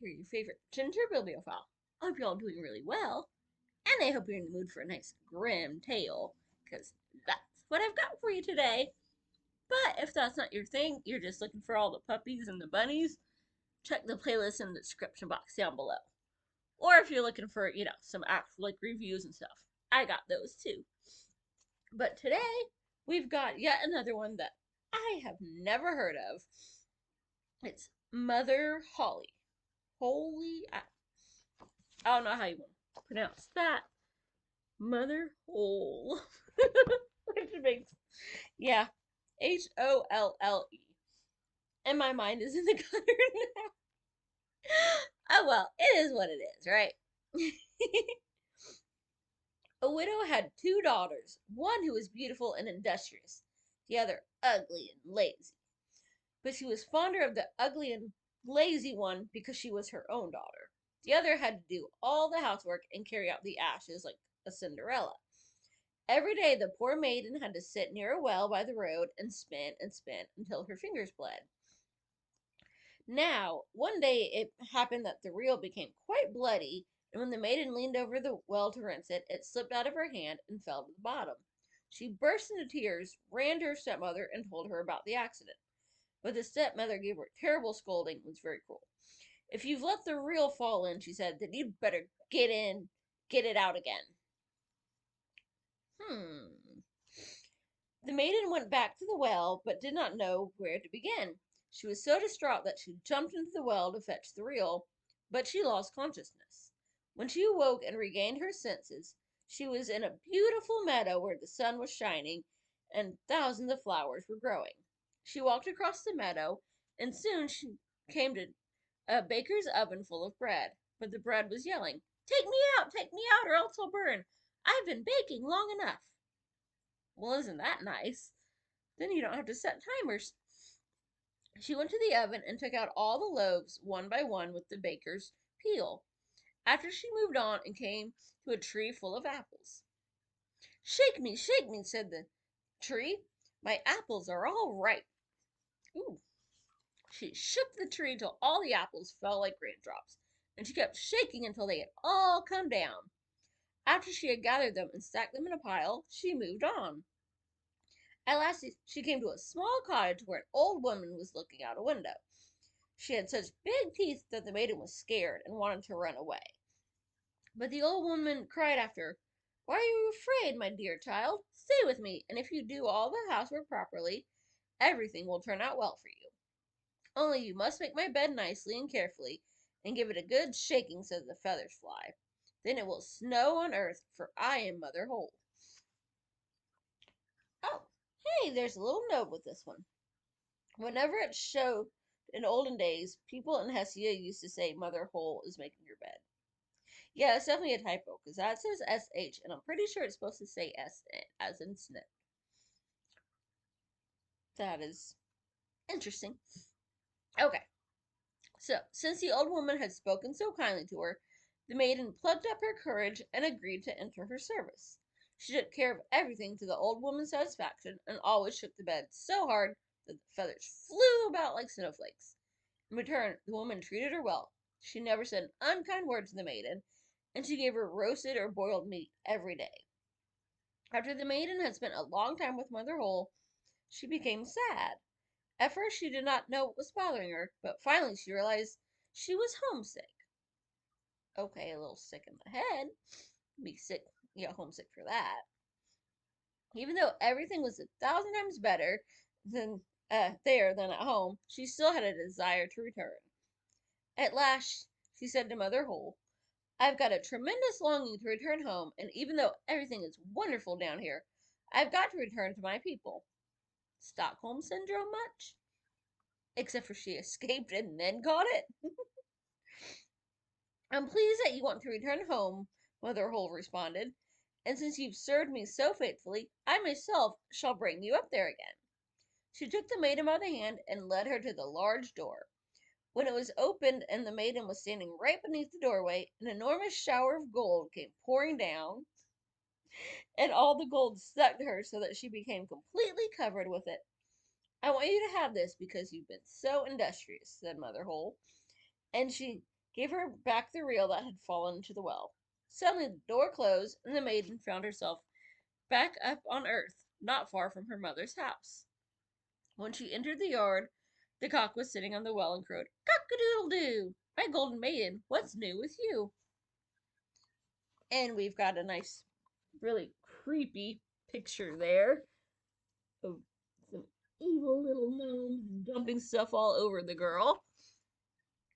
here, your favorite ginger bibliophile. I hope you're all doing really well, and I hope you're in the mood for a nice grim tale, because that's what I've got for you today. But if that's not your thing, you're just looking for all the puppies and the bunnies, check the playlist in the description box down below. Or if you're looking for, some actual like reviews and stuff, I got those too. But today, we've got yet another one that I have never heard of. It's Mother Holly. Holy, I don't know how you want to pronounce that. Mother Hole. Which makes, yeah, Holle. And my mind is in the gutter now. Oh well, it is what it is, right? A widow had two daughters, one who was beautiful and industrious, the other ugly and lazy. But she was fonder of the ugly and lazy one because she was her own daughter. The other had to do all the housework and carry out the ashes like a Cinderella. Every day the poor maiden had to sit near a well by the road and spin until her fingers bled. Now, one day it happened that the reel became quite bloody, and when the maiden leaned over the well to rinse it, it slipped out of her hand and fell to the bottom. She burst into tears, ran to her stepmother, and told her about the accident. But the stepmother gave her a terrible scolding and was very cruel. If you've let the reel fall in, she said, then you'd better get it out again. The maiden went back to the well, but did not know where to begin. She was so distraught that she jumped into the well to fetch the reel, but she lost consciousness. When she awoke and regained her senses, she was in a beautiful meadow where the sun was shining and thousands of flowers were growing. She walked across the meadow, and soon she came to a baker's oven full of bread. But the bread was yelling, take me out, or else I'll burn. I've been baking long enough. Well, isn't that nice? Then you don't have to set timers. She went to the oven and took out all the loaves one by one with the baker's peel. After she moved on and came to a tree full of apples. Shake me, said the tree. My apples are all ripe. Ooh. She shook the tree till all the apples fell like raindrops, and she kept shaking until they had all come down. After she had gathered them and stacked them in a pile, she moved on. At last she came to a small cottage where an old woman was looking out a window. She had such big teeth that the maiden was scared and wanted to run away. But the old woman cried after her, why are you afraid, my dear child? Stay with me, and if you do all the housework properly, everything will turn out well for you. Only you must make my bed nicely and carefully, and give it a good shaking so that the feathers fly. Then it will snow on earth, for I am Mother Hole. Oh, hey, there's a little note with this one. Whenever it showed in olden days, people in Hessia used to say Mother Hole is making your bed. Yeah, it's definitely a typo, because that says SH, and I'm pretty sure it's supposed to say S as in snip. That is interesting. Okay, so since the old woman had spoken so kindly to her, the maiden plucked up her courage and agreed to enter her service. She took care of everything to the old woman's satisfaction, and always shook the bed so hard that the feathers flew about like snowflakes. In return, the woman treated her well. She never said an unkind word to the maiden, and she gave her roasted or boiled meat every day. After the maiden had spent a long time with Mother Hole, she became sad. At first, she did not know what was bothering her, but finally she realized she was homesick. Okay, a little sick in the head. Be sick, homesick for that. Even though everything was 1,000 times better than there than at home, she still had a desire to return. At last, she said to Mother Hole, I've got a tremendous longing to return home, and even though everything is wonderful down here, I've got to return to my people. Stockholm Syndrome much? Except for she escaped and then got it? I'm pleased that you want to return home, Mother Hole responded, and since you've served me so faithfully, I myself shall bring you up there again. She took the maiden by the hand and led her to the large door. When it was opened and the maiden was standing right beneath the doorway, an enormous shower of gold came pouring down, and all the gold stuck to her so that she became completely covered with it. I want you to have this because you've been so industrious, said Mother Hole, and she gave her back the reel that had fallen into the well. Suddenly the door closed, and the maiden found herself back up on earth, not far from her mother's house. When she entered the yard, the cock was sitting on the well and crowed, "Cock-a-doodle-doo! My golden maiden, what's new with you?" And we've got a nice, really creepy picture there of some evil little gnomes dumping stuff all over the girl.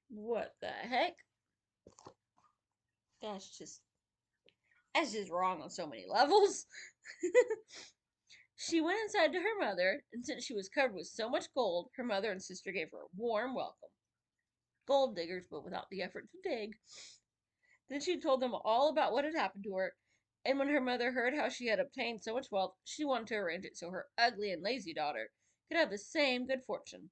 What the heck? That's just that's just wrong on so many levels. She went inside to her mother, and since she was covered with so much gold, her mother and sister gave her a warm welcome. Gold diggers, but without the effort to dig. Then she told them all about what had happened to her, and when her mother heard how she had obtained so much wealth, she wanted to arrange it so her ugly and lazy daughter could have the same good fortune.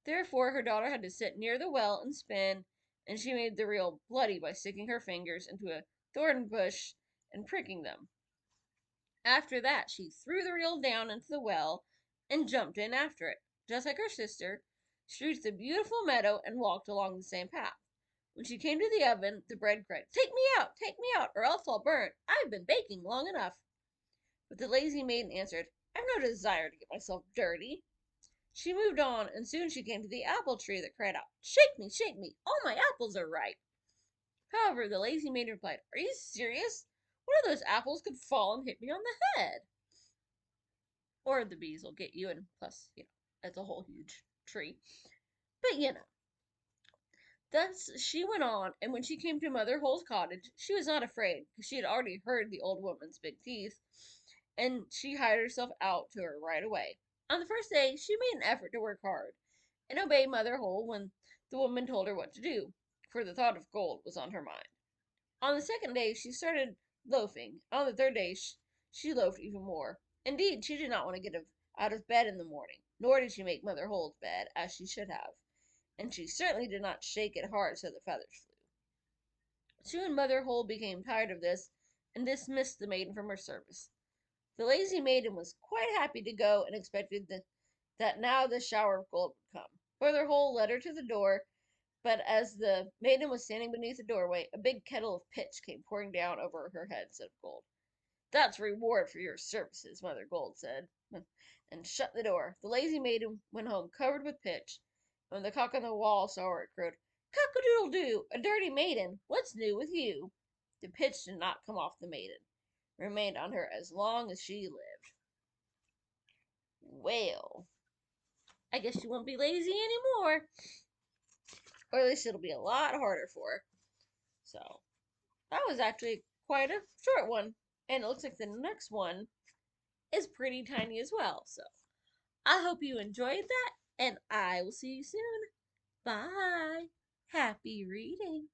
Therefore, her daughter had to sit near the well and spin, and she made the reel bloody by sticking her fingers into a thorn bush and pricking them. After that, she threw the reel down into the well and jumped in after it. Just like her sister, she reached the beautiful meadow and walked along the same path. When she came to the oven, the bread cried, take me out, or else I'll burn. I've been baking long enough." But the lazy maiden answered, "I've no desire to get myself dirty." She moved on, and soon she came to the apple tree that cried out, shake me, all my apples are ripe." However, the lazy maiden replied, "Are you serious? One of those apples could fall and hit me on the head. Or the bees will get you, and plus, it's a whole huge tree. But thus she went on, and when she came to Mother Hole's cottage, she was not afraid, because she had already heard the old woman's big teeth, and she hired herself out to her right away. On the first day, she made an effort to work hard, and obey Mother Hole when the woman told her what to do, for the thought of gold was on her mind. On the second day, she started loafing. On the third day, she loafed even more. Indeed, she did not want to get out of bed in the morning, nor did she make Mother Hole's bed, as she should have, and she certainly did not shake it hard so the feathers flew. Soon Mother Hole became tired of this, and dismissed the maiden from her service. The lazy maiden was quite happy to go, and expected that now the shower of gold would come. Mother Hole led her to the door, but as the maiden was standing beneath the doorway, a big kettle of pitch came pouring down over her head instead of gold. "That's a reward for your services," Mother Gold said, and shut the door. The lazy maiden went home covered with pitch, and when the cock on the wall saw her, it crowed, "Cock-a-doodle-doo! A dirty maiden! What's new with you?" The pitch did not come off the maiden. It remained on her as long as she lived. Well, I guess she won't be lazy anymore. Or at least it'll be a lot harder for her. So, that was actually quite a short one. And it looks like the next one is pretty tiny as well. So, I hope you enjoyed that, and I will see you soon. Bye. Happy reading.